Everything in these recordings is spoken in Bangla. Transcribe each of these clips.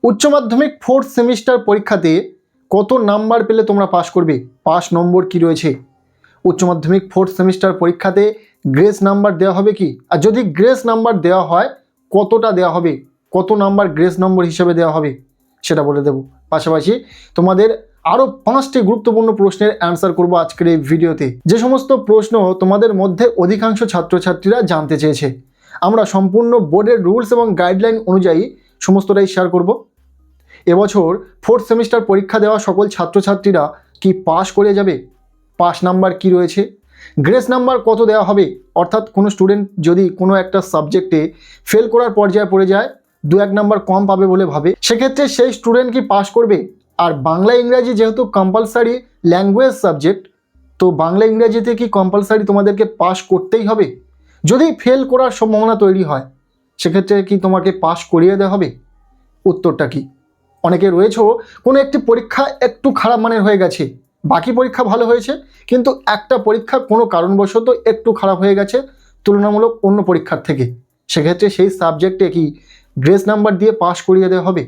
উচ্চ মাধ্যমিক 4th সেমিস্টার পরীক্ষাতে কত নাম্বার পেলে তোমরা পাস করবে? পাস নম্বর কি রয়েছে? উচ্চ মাধ্যমিক 4th সেমিস্টার পরীক্ষাতে গ্রেস নাম্বার দেওয়া হবে কি? আর যদি গ্রেস নাম্বার দেওয়া হয় কতটা দেওয়া হবে, কত নাম্বার গ্রেস নম্বর হিসেবে দেওয়া হবে সেটা বলে দেব। পাশাপাশি তোমাদের আরও 5টি গুরুত্বপূর্ণ প্রশ্নের অ্যান্সার করব আজকের এই ভিডিওতে। যে সমস্ত প্রশ্ন তোমাদের মধ্যে অধিকাংশ ছাত্রছাত্রীরা জানতে চেয়েছে, আমরা সম্পূর্ণ বোর্ডের রুলস এবং গাইডলাইন অনুযায়ী সমস্তটাই শেয়ার করব। এবছর 4th সেমিস্টার পরীক্ষা দেওয়া সকল ছাত্রছাত্রীরা কি পাস করে যাবে? পাস নাম্বার কি রয়েছে? গ্রেস নাম্বার কত দেওয়া হবে? অর্থাৎ কোনো স্টুডেন্ট যদি কোনো একটা সাবজেক্টে ফেল করার পর্যায়ে পড়ে যায়, 2-1 নাম্বার কম পাবে বলে ভাবে, সেক্ষেত্রে সেই স্টুডেন্ট কি পাস করবে? আর বাংলা ইংরাজি যেহেতু কম্পালসারি ল্যাঙ্গুয়েজ সাবজেক্ট, তো বাংলা ইংরাজিতে কি কম্পালসারি তোমাদেরকে পাস করতেই হবে? যদি ফেল করার সম্ভাবনা তৈরি হয় সেক্ষেত্রে কি তোমাকে পাস করিয়ে দেওয়া হবে? উত্তরটা কি? অনেকে রয়েছে কোনো একটি পরীক্ষা একটু খারাপ মানের হয়ে গেছে, বাকি পরীক্ষা ভালো হয়েছে, কিন্তু একটা পরীক্ষা কোনো কারণবশত একটু খারাপ হয়ে গেছে তুলনামূলক অন্য পরীক্ষার থেকে, সেক্ষেত্রে সেই সাবজেক্টে কি গ্রেস নাম্বার দিয়ে পাস করিয়ে দেওয়া হবে?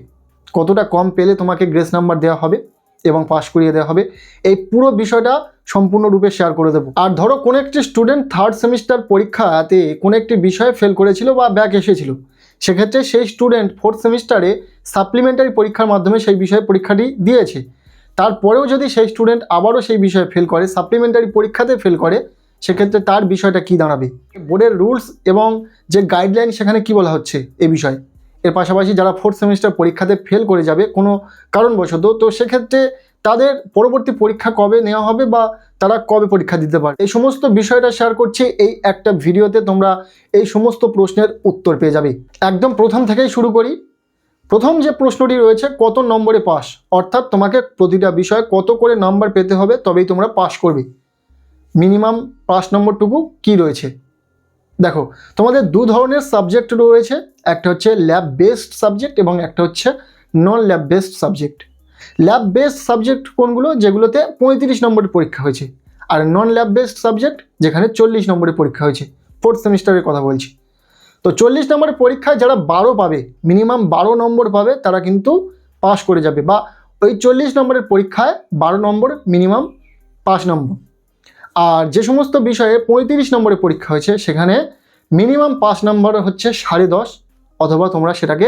কতটা কম পেলে তোমাকে গ্রেস নাম্বার দেওয়া হবে এবং পাস করিয়ে দেওয়া হবে? এই পুরো বিষয়টা সম্পূর্ণরূপে শেয়ার করে দেবো। আর ধরো কোনো একটি স্টুডেন্ট 3rd সেমিস্টার পরীক্ষাতে কোনো একটি বিষয়ে ফেল করেছিল বা ব্যাক এসেছিল, সেক্ষেত্রে সেই স্টুডেন্ট 4th সেমিস্টারে সাপ্লিমেন্টারি পরীক্ষার মাধ্যমে সেই বিষয়ে পরীক্ষাটি দিয়েছে, তারপরেও যদি সেই স্টুডেন্ট আবারও সেই বিষয়ে ফেল করে, সাপ্লিমেন্টারি পরীক্ষাতে ফেল করে, সেক্ষেত্রে তার বিষয়টা কি দাঁড়াবে? বোর্ডের রুলস এবং যে গাইডলাইন সেখানে কি বলা হচ্ছে এই বিষয়ে। এর পাশাপাশি যারা 4th সেমিস্টার পরীক্ষাতে ফেল করে যাবে কোনো কারণবশত, তো সেক্ষেত্রে তাদের পরবর্তী পরীক্ষা কবে নেওয়া হবে বা তারা কবে পরীক্ষা দিতে পারে, এই সমস্ত বিষয়টা শেয়ার করছি এই একটা ভিডিওতে। তোমরা এই সমস্ত প্রশ্নের উত্তর পেয়ে যাবে। একদম প্রথম থেকেই শুরু করি। প্রথম যে প্রশ্নটি রয়েছে, কত নম্বরে পাস? অর্থাৎ তোমাকে প্রতিটা বিষয়ে কত করে নাম্বার পেতে হবে তবেই তোমরা পাস করবে। মিনিমাম পাস নম্বরটুকু কি রয়েছে? দেখো, তোমাদের দু ধরনের সাবজেক্ট রয়েছে, একটা হচ্ছে ল্যাব বেসড সাবজেক্ট এবং একটা হচ্ছে non lab based subject. Lab based subject কোনগুলো? যেগুলোতে 35 নম্বরের পরীক্ষা হয়েছে। আর নন ল্যাব বেসড সাবজেক্ট যেখানে 40 নম্বরের পরীক্ষা হয়েছে। 4th সেমিস্টারের কথা বলছি। তো 40 নম্বরের পরীক্ষায় যারা 12 পাবে, মিনিমাম 12 নম্বর পাবে, তারা কিন্তু পাস করে যাবে, বা ওই 40 নম্বরের পরীক্ষায় 12 নম্বর মিনিমাম পাস নম্বর। আর যে সমস্ত বিষয়ে 35 নম্বরের পরীক্ষা হয়েছে সেখানে মিনিমাম পাস নম্বর হচ্ছে 10.5, অথবা তোমরা সেটাকে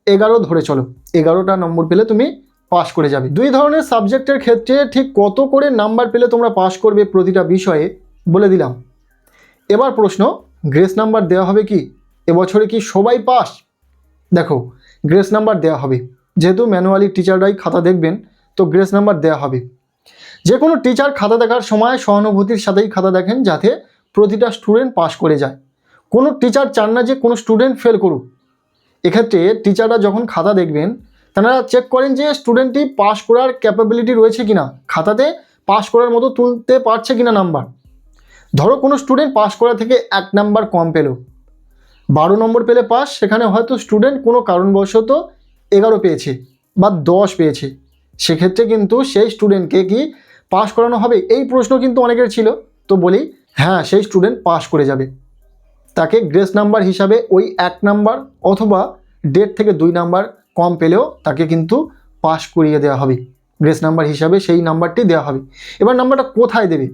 11 ধরে চলো, 11টা নম্বর পেলে তুমি পাস করে যাবে। দুই ধরনের সাবজেক্টের ক্ষেত্রে ঠিক কত করে নাম্বার পেলে তোমরা পাস করবে প্রতিটা বিষয়ে বলে দিলাম। এবার প্রশ্ন, গ্রেস নাম্বার দেওয়া হবে কি? এবছরে কি সবাই পাস? দেখো, গ্রেস নাম্বার দেওয়া হবে, যেহেতু ম্যানুয়ালি টিচাররাই খাতা দেখবেন, তো গ্রেস নাম্বার দেওয়া হবে। যে কোনো টিচার খাতা দেখার সময় সহানুভূতির সাথেই খাতা দেখেন, যাতে প্রতিটা স্টুডেন্ট পাস করে যায়। কোনো টিচার চান না যে কোনো স্টুডেন্ট ফেল করুক। এক্ষেত্রে টিচাররা যখন খাতা দেখবেন, তারা চেক করেন যে স্টুডেন্টটি পাস করার ক্যাপাবিলিটি রয়েছে কিনা, খাতাতে পাস করার মতো তুলতে পারছে কিনা নাম্বার। ধরো কোনো স্টুডেন্ট পাস করা থেকে 1 নাম্বার কম পেল, 12 নম্বর পেলে পাস, সেখানে হয়তো স্টুডেন্ট কোনো কারণবশত 11 পেয়েছে বা 10 পেয়েছে, সেক্ষেত্রে কিন্তু সেই স্টুডেন্টকে কি পাস করানো হবে? এই প্রশ্ন কিন্তু অনেকের ছিল, তো বলি হ্যাঁ, সেই স্টুডেন্ট পাস করে যাবে। তাকে গ্রেস নাম্বার হিসাবে ওই 1 নাম্বার অথবা 1.5 থেকে 2 নাম্বার কম পেলেও তাকে কিন্তু পাস করিয়ে দেওয়া হবে। গ্রেস নাম্বার হিসাবে সেই নাম্বারটি দেওয়া হবে। এবার নাম্বারটা কোথায় দেবে?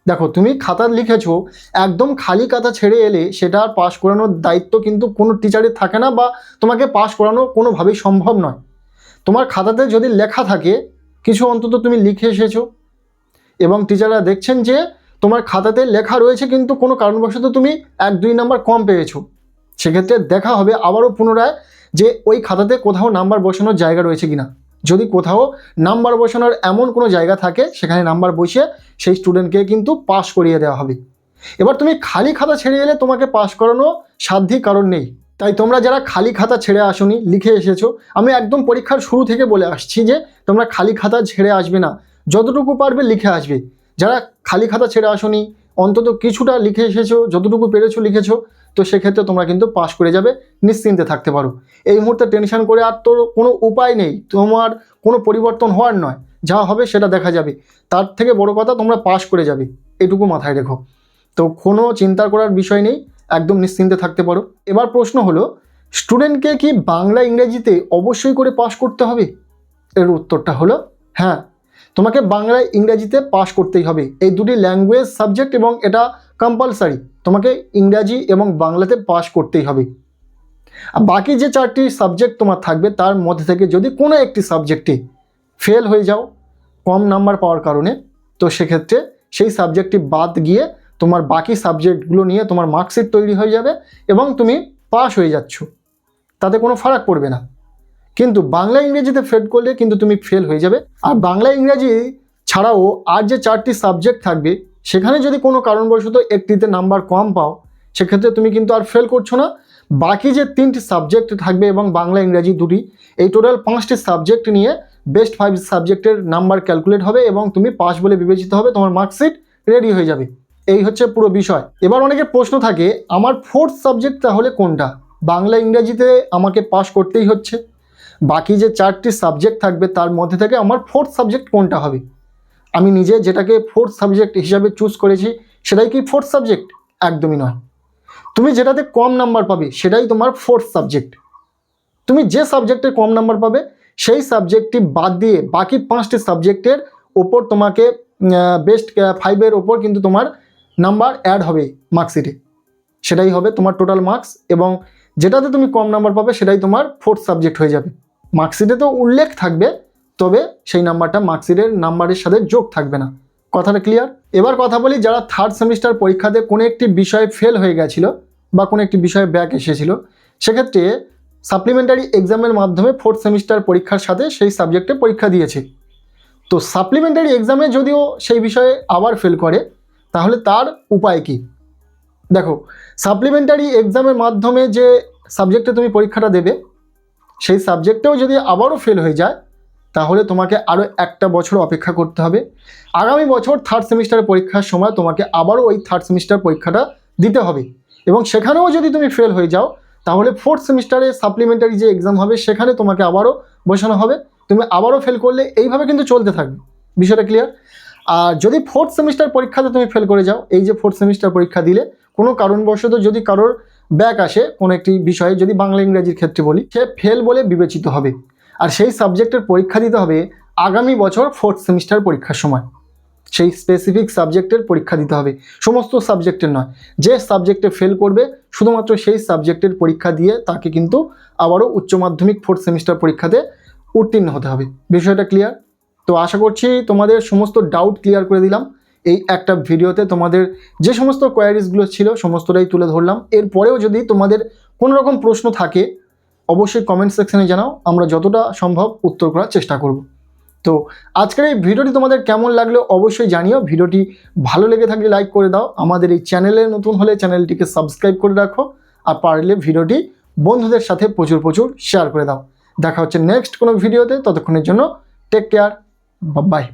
দেখো, তুমি খাতা লিখেছো, একদম খালি খাতা ছেড়ে এলে সেটা আর পাস করানোর দায়িত্ব কিন্তু কোনো টিচারের থাকে না, বা তোমাকে পাস করানো কোনোভাবেই সম্ভব নয়। তোমার খাতাতে যদি লেখা থাকে, কিছু অন্তত তুমি লিখে এসেছো এবং টিচাররা দেখছেন যে তোমার খাতাতে লেখা রয়েছে কিন্তু কোনো কারণবশত তুমি 1-2 নাম্বার কম পেয়েছো, সেক্ষেত্রে দেখা হবে আবারও পুনরায় যে ওই খাতাতে কোথাও নাম্বার বসানোর জায়গা রয়েছে কিনা। যদি কোথাও নাম্বার বসানোর এমন কোনো জায়গা থাকে, সেখানে নাম্বার বসিয়ে সেই স্টুডেন্টকে কিন্তু পাস করিয়ে দেওয়া হবে। এবার তুমি খালি খাতা ছেড়ে এলে তোমাকে পাস করানো সাধ্যই কারণ নেই। তাই তোমরা যারা খালি খাতা ছেড়ে আসোনি, লিখে এসেছো, আমি একদম পরীক্ষার শুরু থেকে বলে আসছি যে তোমরা খালি খাতা ছেড়ে আসবে না, যতটুকু পারবে লিখে আসবে। যারা খালি খাতা ছেড়ে আসোনি, অন্তত কিছুটা লিখে এসেছো, যতটুকু পেরেছো লিখেছো, তো সেক্ষেত্রে তোমরা কিন্তু পাস করে যাবে, নিশ্চিন্তে থাকতে পারো। এই মুহূর্তে টেনশন করে আর তোর কোনো উপায় নেই, তোমার কোনো পরিবর্তন হওয়ার নয়, যা হবে সেটা দেখা যাবে। তার থেকে বড় কথা, তোমরা পাস করে যাবে, এটুকু মাথায় রেখো। তো কোনো চিন্তা করার বিষয় নেই, একদম নিশ্চিন্তে থাকতে পারো। এবার প্রশ্ন হলো, স্টুডেন্টকে কি বাংলা ইংরেজিতে অবশ্যই করে পাস করতে হবে? এর উত্তরটা হলো হ্যাঁ, তোমাকে বাংলা ইংরেজিতে পাস করতেই হবে। এই দুটি ল্যাঙ্গুয়েজ সাবজেক্ট এবং এটা কম্পালসারি, তোমাকে ইংরাজি এবং বাংলাতে পাস করতেই হবে। আর বাকি যে 4টি সাবজেক্ট তোমার থাকবে তার মধ্যে থেকে যদি কোনো একটি সাবজেক্টে ফেল হয়ে যাও কম নাম্বার পাওয়ার কারণে, তো সেক্ষেত্রে সেই সাবজেক্টটি বাদ গিয়ে তোমার বাকি সাবজেক্টগুলো নিয়ে তোমার মার্কশিট তৈরি হয়ে যাবে এবং তুমি পাস হয়ে যাচ্ছ, তাতে কোনো ফারাক পড়বে না। কিন্তু বাংলা ইংরেজিতে ফেল করলে কিন্তু তুমি ফেল হয়ে যাবে। আর বাংলা ইংরেজি ছাড়াও আর যে 4টি সাবজেক্ট থাকবে সেখানে যদি কোনো কারণবশত একটিতে নাম্বার কম পাও, সেক্ষেত্রে তুমি কিন্তু আর ফেল করছো না। বাকি যে 3টি সাবজেক্ট থাকবে এবং বাংলা ইংরাজি দুটি, এই টোটাল 5টি সাবজেক্ট নিয়ে বেস্ট 5 সাবজেক্টের নাম্বার ক্যালকুলেট হবে এবং তুমি পাস বলে বিবেচিত হবে, তোমার মার্কশিট রেডি হয়ে যাবে। এই হচ্ছে পুরো বিষয়। এবার অনেকের প্রশ্ন থাকে, আমার 4th সাবজেক্ট তাহলে কোনটা? বাংলা ইংরাজিতে আমাকে পাস করতেই হচ্ছে, বাকি যে 4টি সাবজেক্ট থাকবে তার মধ্যে থেকে আমার 4th সাবজেক্ট কোনটা হবে? আমি নিজে যেটাকে 4th সাবজেক্ট হিসাবে চুজ করেছি সেটাই কি 4th সাবজেক্ট? একদমই নয়। তুমি যেটাতে কম নাম্বার পাবে সেটাই তোমার 4th সাবজেক্ট। তুমি যে সাবজেক্টে কম নাম্বার পাবে সেই সাবজেক্টটি বাদ দিয়ে বাকি 5টি সাবজেক্টের ওপর তোমাকে বেস্ট 5-এর ওপর কিন্তু তোমার নাম্বার অ্যাড হবে মার্কশিটে, সেটাই হবে তোমার টোটাল মার্কস। এবং যেটাতে তুমি কম নাম্বার পাবে সেটাই তোমার 4th সাবজেক্ট হয়ে যাবে। মার্কশিটে তো উল্লেখ থাকবে, তবে সেই নাম্বারটা মার্কশিটের নাম্বারের সাথে যোগ থাকবে না। কথাটা ক্লিয়ার? এবার কথা বলি, যারা 3rd সেমিস্টার পরীক্ষাতে কোনো একটি বিষয়ে ফেল হয়ে গেছিলো বা কোনো একটি বিষয়ে ব্যাক এসেছিল, সেক্ষেত্রে সাপ্লিমেন্টারি এক্সামের মাধ্যমে 4th সেমিস্টার পরীক্ষার সাথে সেই সাবজেক্টে পরীক্ষা দিয়েছে। তো সাপ্লিমেন্টারি এক্সামে যদিও সেই বিষয়ে আবার ফেল করে, তাহলে তার উপায় কি? দেখো, সাপ্লিমেন্টারি এক্সামের মাধ্যমে যে সাবজেক্টে তুমি পরীক্ষাটা দেবে সেই সাবজেক্টেও যদি আবারও ফেল হয়ে যায়, তাহলে তোমাকে আরও 1টা বছর অপেক্ষা করতে হবে। আগামী বছর 3rd সেমিস্টারের পরীক্ষার সময় তোমাকে আবারও ওই 3rd সেমিস্টার পরীক্ষাটা দিতে হবে এবং সেখানেও যদি তুমি ফেল হয়ে যাও, তাহলে 4th সেমিস্টারে সাপ্লিমেন্টারি যে এক্সাম হবে সেখানে তোমাকে আবারও বসানো হবে। তুমি আবারও ফেল করলে এইভাবে কিন্তু চলতে থাকবে। বিষয়টা ক্লিয়ার? আর যদি 4th সেমিস্টার পরীক্ষাতে তুমি ফেল করে যাও, এই যে 4th সেমিস্টার পরীক্ষা দিলে কোনো কারণবশত যদি কারোর ব্যাক আসে কোনো একটি বিষয়ে, যদি বাংলা ইংরেজির ক্ষেত্রে বলি, সে ফেল বলে বিবেচিত হবে। আর সেই সাবজেক্টের পরীক্ষা দিতে হবে আগামী বছর 4th সেমিস্টার পরীক্ষার সময়। সেই স্পেসিফিক সাবজেক্টের পরীক্ষা দিতে হবে, সমস্ত সাবজেক্টের নয়। যে সাবজেক্টে ফেল করবে শুধুমাত্র সেই সাবজেক্টের পরীক্ষা দিয়ে তাকে কিন্তু আবারও উচ্চ মাধ্যমিক 4th সেমিস্টার পরীক্ষাতে উত্তীর্ণ হতে হবে। বিষয়টা ক্লিয়ার? তো আশা করছি তোমাদের সমস্ত ডাউট ক্লিয়ার করে দিলাম। এই একটা ভিডিওতে তোমাদের যে সমস্ত কোয়ারিজগুলো ছিল সমস্তটাই তুলে ধরলাম। এরপরেও যদি তোমাদের কোনো রকম প্রশ্ন থাকে অবশ্যই কমেন্ট সেকশনে জানাও, আমরা যতটা সম্ভব উত্তর করার চেষ্টা করব। তো আজকের এই ভিডিওটি তোমাদের কেমন লাগলো অবশ্যই জানিও। ভিডিওটি ভালো লেগে থাকলে লাইক করে দাও, আমাদের এই চ্যানেলে নতুন হলে চ্যানেলটিকে সাবস্ক্রাইব করে রাখো, আর পারলে ভিডিওটি বন্ধুদের সাথে প্রচুর শেয়ার করে দাও। দেখা হচ্ছে নেক্সট কোনো ভিডিওতে, ততক্ষণের জন্য টেক কেয়ার, বাই।